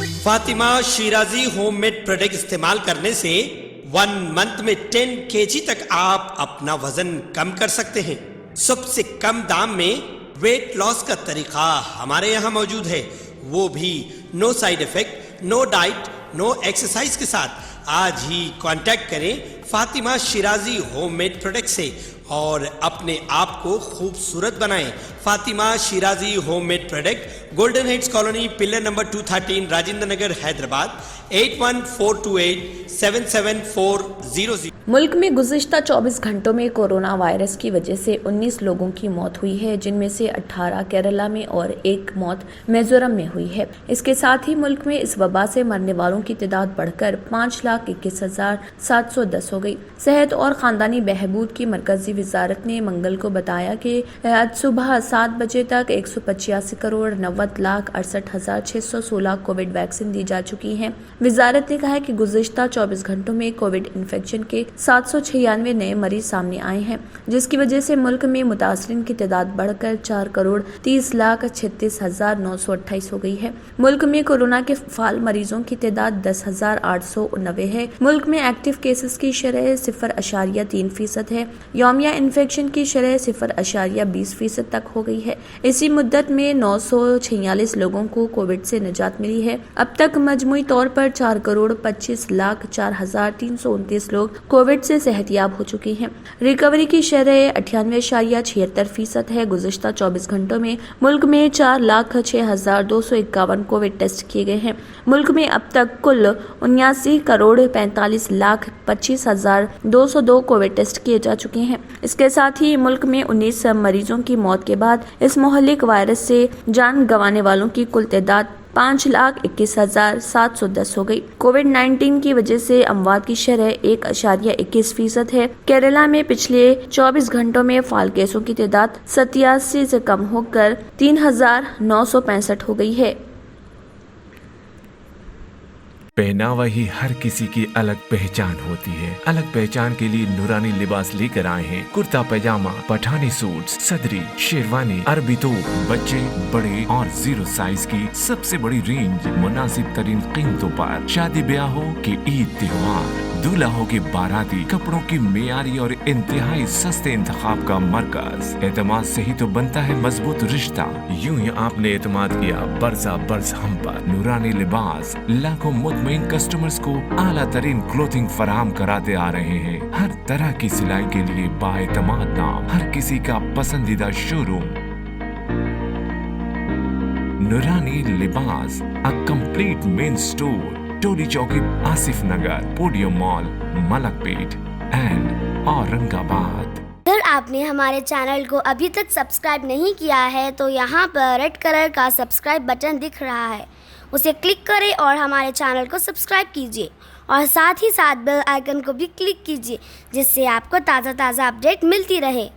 Fatima Shirazi homemade product इस्तेमाल करने से 1 मंथ में 10 kg तक आप अपना वजन कम कर सकते हैं। सबसे कम दाम में वेट लॉस का तरीका हमारे यहाँ मौजूद है, वो भी no side effect, no diet, no exercise के साथ। आज ही कांटेक्ट करें फातिमा शिराजी होममेड प्रोडक्ट से और अपने आप को खूबसूरत बनाएं। Fatima Shirazi homemade product, golden heads colony, pillar number 213, Rajendra Nagar, Hyderabad 8142877400। मुल्क में गुज़िश्ता 24 घंटों में कोरोना वायरस की वजह से 19 लोगों की मौत हुई है, जिनमें से 18 केरला में और 1 मौत मिजोरम में हुई है। इसके साथ ही मुल्क में इस वबा से मरने वालों की तादाद बढ़कर 5,21,710 हो गई। सेहत और खानदानी बहबूद की मरकजी वजारत ने मंगल को बताया कि आज सुबह 7 बजे तक 185,90,68,616 कोविड वैक्सीन दी जा चुकी हैं। वजारत ने कहा है कि गुज़िश्ता 24 घंटों में कोविड इन्फेक्शन के 796 नए मरीज सामने आए हैं, जिसकी वजह से मुल्क में मुतासरीन की तादाद बढ़कर 4,30,36,928 हो गई है। मुल्क में कोरोना के फाल मरीजों की तादाद 10,890 है। मुल्क में एक्टिव केसेस की शरह 0.3% है। यौमिया इन्फेक्शन की शरह 0.20% तक हो गई है। इसी मुद्दत में 946 लोगों को कोविड से निजात मिली है। अब तक मजमूई तौर पर 4,25,04,329 लोग कोविड से सेहतियाब हो चुके हैं। रिकवरी की शरह 98.76% है। गुज़िश्ता 24 घंटों में मुल्क में 4,06,251 कोविड टेस्ट किए गए हैं। मुल्क में अब तक कुल 79,45,25,202 कोविड टेस्ट किए जा चुके हैं। इसके साथ ही मुल्क में 19 मरीजों की मौत के बाद इस मुहल्लिक वायरस से जान गंवाने वालों की कुल तादाद 5,21,710 हो गई। कोविड-19 की वजह से अमवात की शरह 1.21% है। केरला में पिछले 24 घंटों में फाल केसों की तादाद 87 से कम होकर 3,965 हो गई है। पहनावा ही हर किसी की अलग पहचान होती है। अलग पहचान के लिए नूरानी लिबास लेकर आए हैं। कुर्ता पैजामा, पठानी सूट्स, सदरी, शेरवानी, अरबी तोप, बच्चे, बड़े और 0 साइज की सबसे बड़ी रेंज मुनासिब तरीन कीमतों पर। शादी ब्याह हो कि ईद त्योहार, दूल्हा हो के बाराती, कपड़ों की मेयारी और इंतहाई सस्ते इंतखाब का मरकज। एतमाद से ही तो बनता है मजबूत रिश्ता। यूं ही आपने एतमाद किया बरसा बरस हम पर। नूरानी लिबास लाखों मुतमईन कस्टमर्स को आला तरीन क्लोथिंग फराहम कराते आ रहे हैं। हर तरह की सिलाई के लिए बाएतमाद नाम, हर किसी का पसंदीदा showroom. Noorani Libas, a complete men store, Toli Chowki, Asif Nagar, podium mall, Malakpet and Aurangabad. अगर आपने हमारे चैनल को अभी तक सब्सक्राइब नहीं किया है तो यहाँ पर रेड कलर का सब्सक्राइब बटन दिख रहा है, उसे क्लिक करें और हमारे चैनल को सब्सक्राइब कीजिए और साथ ही साथ बेल आइकन को भी क्लिक कीजिए, जिससे आपको ताज़ा अपडेट मिलती रहे।